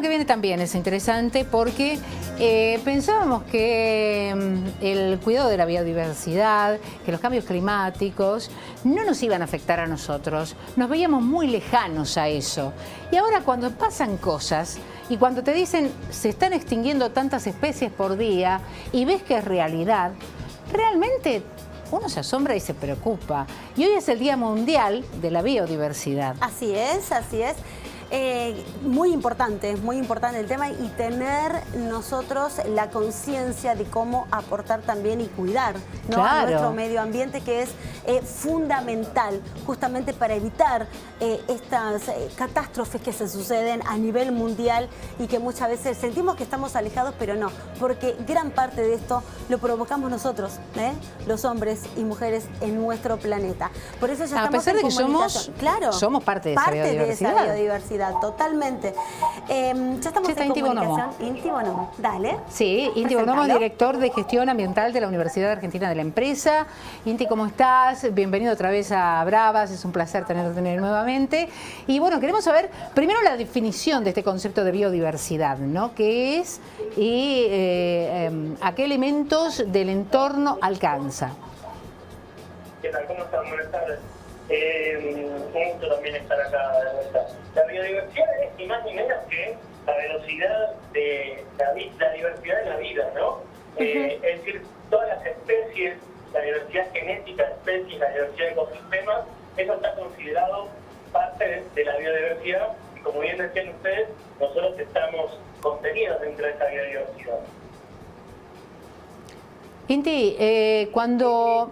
Que viene también es interesante porque pensábamos que el cuidado de la biodiversidad, que los cambios climáticos no nos iban a afectar a nosotros. Nos veíamos muy lejanos a eso. Y ahora cuando pasan cosas y cuando te dicen se están extinguiendo tantas especies por día y ves que es realidad, realmente uno se asombra y se preocupa. Y hoy es el Día Mundial de la Biodiversidad. Así es, así es. Muy importante el tema y tener nosotros la conciencia de cómo aportar también y cuidar, ¿no? Claro. A nuestro medio ambiente, que es fundamental justamente para evitar estas catástrofes que se suceden a nivel mundial y que muchas veces sentimos que estamos alejados, pero no, porque gran parte de esto lo provocamos nosotros, los hombres y mujeres en nuestro planeta. Por eso ya a estamos pesar de en que comunicación. somos parte de esa biodiversidad. Totalmente. Ya estamos en comunicación. Inti Bonomo, dale. Sí, Inti Bonomo, director de Gestión Ambiental de la Universidad Argentina de la Empresa. Inti, ¿cómo estás? Bienvenido otra vez a Bravas, es un placer tenerte nuevamente. Y bueno, queremos saber primero la definición de este concepto de biodiversidad, ¿no? ¿Qué es y a qué elementos del entorno alcanza? ¿Qué tal? ¿Cómo están? Buenas tardes. Un gusto también estar acá de vuelta. La biodiversidad es ni más ni menos que la velocidad de la diversidad de la vida, ¿no? Es decir, todas las especies, la diversidad genética de especies, la diversidad de ecosistemas, eso está considerado parte de la biodiversidad y como bien decían ustedes, nosotros estamos contenidos dentro de esa biodiversidad. Inti, cuando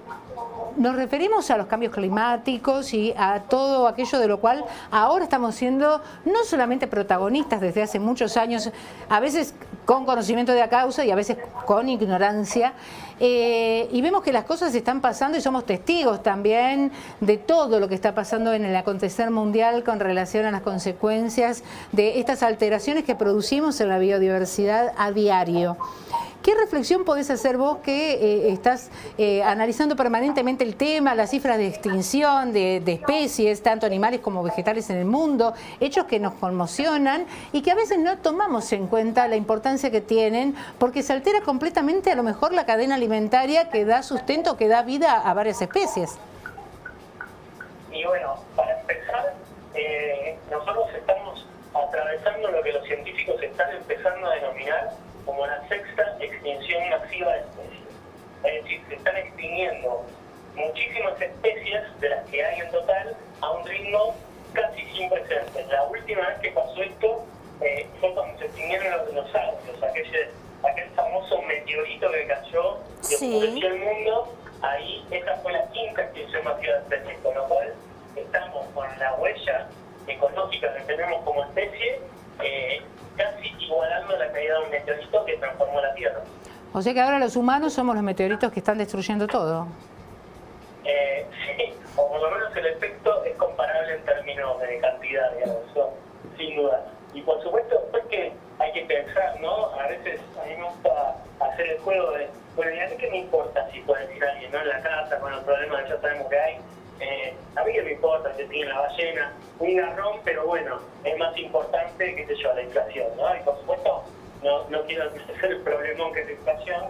nos referimos a los cambios climáticos y a todo aquello de lo cual ahora estamos siendo no solamente protagonistas desde hace muchos años, a veces con conocimiento de la causa y a veces con ignorancia, y vemos que las cosas están pasando y somos testigos también de todo lo que está pasando en el acontecer mundial con relación a las consecuencias de estas alteraciones que producimos en la biodiversidad a diario. ¿Qué reflexión podés hacer vos que estás analizando permanentemente el tema, las cifras de extinción de especies, tanto animales como vegetales en el mundo, hechos que nos conmocionan y que a veces no tomamos en cuenta la importancia que tienen porque se altera completamente a lo mejor la cadena alimentaria que da sustento, que da vida a varias especies? Y bueno, para empezar, nosotros estamos atravesando lo que los científicos están empezando a denominar como la sexta extinción masiva de especies. Es decir, se están extinguiendo muchísimas especies de las que hay en total a un ritmo casi sin precedentes. La última vez que pasó esto fue cuando se extinguieron los dinosaurios, aquel famoso meteorito que cayó y oscureció el mundo. Ahí esa fue la quinta extinción masiva de especies, con lo cual estamos con la huella ecológica que tenemos como especie casi igualando la caída de un meteorito que transformó la Tierra. O sea que ahora los humanos somos los meteoritos que están destruyendo todo. Sí, o por lo menos el efecto es comparable en términos de cantidad, digamos, eso, sin duda. Y por supuesto, después que hay que pensar, ¿no? A veces a mí me gusta hacer el juego de, bueno, ¿y a mí qué me importa si puede decir alguien, ¿no? En la casa, con los problemas que ya sabemos que hay. A mí que me importa si tiene la ballena, un garrón, pero bueno, es más importante, qué sé yo, la inflación, ¿no? Y por supuesto, no quiero hacer el problemón que es la inflación,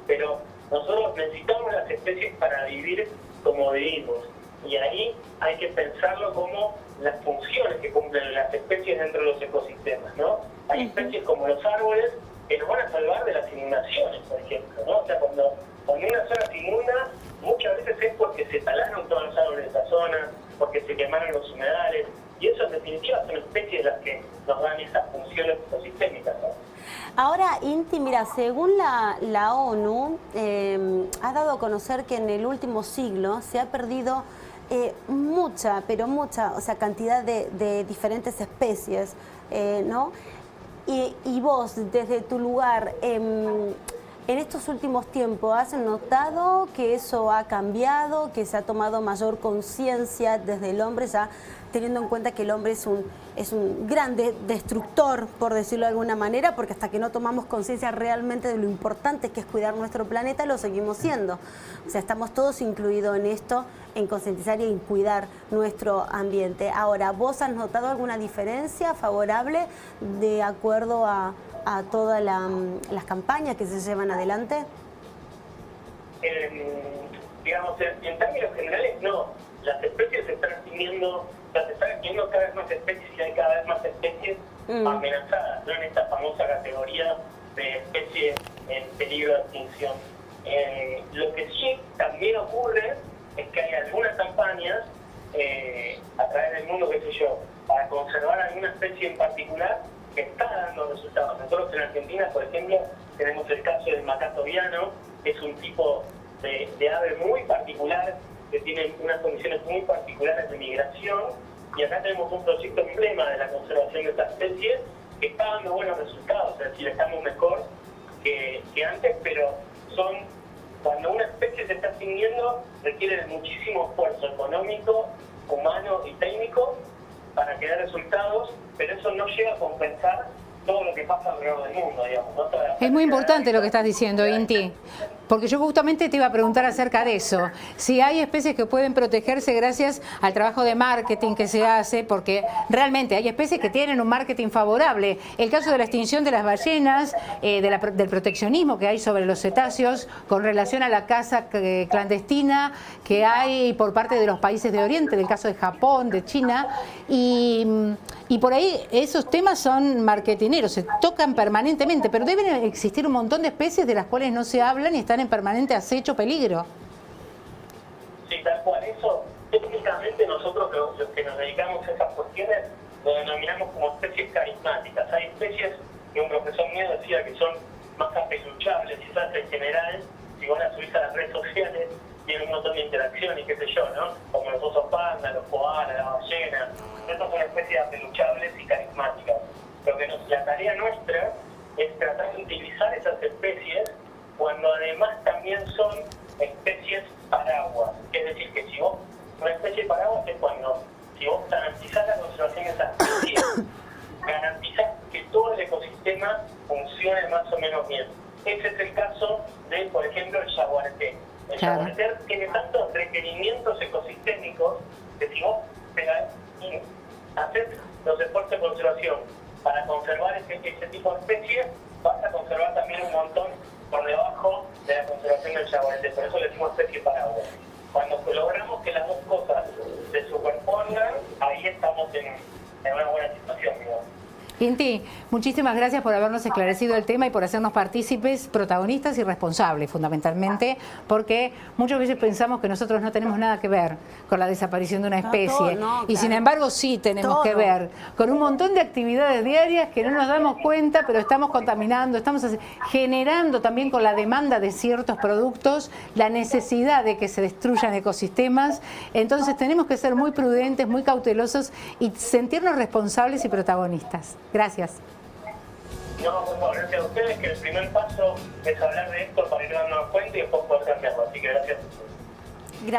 pero nosotros necesitamos las especies para vivir como vivimos. Y ahí hay que pensarlo como las funciones que cumplen las especies dentro de los ecosistemas, ¿no? Hay especies como los árboles que nos van a salvar de las inundaciones, por ejemplo, ¿no? O sea, cuando una zona se inunda, muchas veces es porque se talaron todos los árboles de esa zona, porque se quemaron los humedales, y eso en definitiva son especies las que nos dan esas funciones ecosistémicas, ¿no? Ahora, Inti, mira, según la ONU, ha dado a conocer que en el último siglo se ha perdido mucha, o sea, cantidad de diferentes especies, ¿no? Y vos, desde tu lugar, En estos últimos tiempos, ¿has notado que eso ha cambiado, que se ha tomado mayor conciencia desde el hombre, ya teniendo en cuenta que el hombre es un gran destructor, por decirlo de alguna manera, porque hasta que no tomamos conciencia realmente de lo importante que es cuidar nuestro planeta, lo seguimos siendo? O sea, estamos todos incluidos en esto, en concientizar y en cuidar nuestro ambiente. Ahora, ¿vos has notado alguna diferencia favorable de acuerdo a todas las campañas que se llevan adelante? Digamos, en términos generales, no. Las especies se están extinguiendo cada vez más especies y hay cada vez más especies amenazadas, no en esta famosa categoría de especies en peligro de extinción. Lo que sí también ocurre es que hay algunas campañas a través del mundo, qué sé yo, para conservar alguna especie en particular que está dando resultados. Nosotros en Argentina, por ejemplo, tenemos el caso del macaco viano, que es un tipo de ave muy particular, que tiene unas condiciones muy particulares de migración, y acá tenemos un proyecto emblema de la conservación de esta especie que está dando buenos resultados, es decir, estamos mejor que antes, pero cuando una especie se está extinguiendo, requiere de muchísimo esfuerzo económico, humano y técnico para que dé resultados, pero eso no llega a compensar todo lo que pasa alrededor del mundo, digamos, ¿no? Es muy importante lo que estás diciendo, Inti, porque yo justamente te iba a preguntar acerca de eso. Si hay especies que pueden protegerse gracias al trabajo de marketing que se hace, porque realmente hay especies que tienen un marketing favorable. El caso de la extinción de las ballenas, del proteccionismo que hay sobre los cetáceos con relación a la caza clandestina que hay por parte de los países de Oriente, del caso de Japón, de China, y por ahí esos temas son marketineros, se tocan permanentemente, pero deben existir un montón de especies de las cuales no se hablan y están en permanente acecho, peligro. Sí, tal cual. Eso, técnicamente nosotros los que nos dedicamos a esas cuestiones lo denominamos como especies carismáticas. Hay especies que un profesor mío decía que son más apeluchables, quizás en general, si van a subirse a las redes sociales, tienen un montón de interacción y qué sé yo, ¿no? Como los osos panda, los koalas, las ballenas. Estas son especies apeluchables y carismáticas. Lo que la tarea nuestra es tratar de utilizar esas especies cuando además también son especies paraguas. Es decir, que si vos, una especie paraguas es cuando, si vos garantizás la conservación de esas especies, garantizás que todo el ecosistema funcione más o menos bien. Ese es el caso de, por ejemplo, el yaguareté. El yaguareté tiene tantos requerimientos ecosistémicos que si vos haces los esfuerzos de conservación para conservar ese tipo de especies, vas a conservar también un montón por debajo de la conservación del yaguareté. Por eso le decimos especie paraguas. Cuando logramos que las dos cosas se superpongan, ahí estamos en una buena situación, digamos. Inti, muchísimas gracias por habernos esclarecido el tema y por hacernos partícipes, protagonistas y responsables, fundamentalmente, porque muchas veces pensamos que nosotros no tenemos nada que ver con la desaparición de una especie, y sin embargo sí tenemos que ver con un montón de actividades diarias que no nos damos cuenta, pero estamos contaminando, estamos generando también con la demanda de ciertos productos la necesidad de que se destruyan ecosistemas. Entonces tenemos que ser muy prudentes, muy cautelosos y sentirnos responsables y protagonistas. Gracias. No, por favor, gracias a ustedes, que el primer paso es hablar de esto para ir dándonos cuenta y después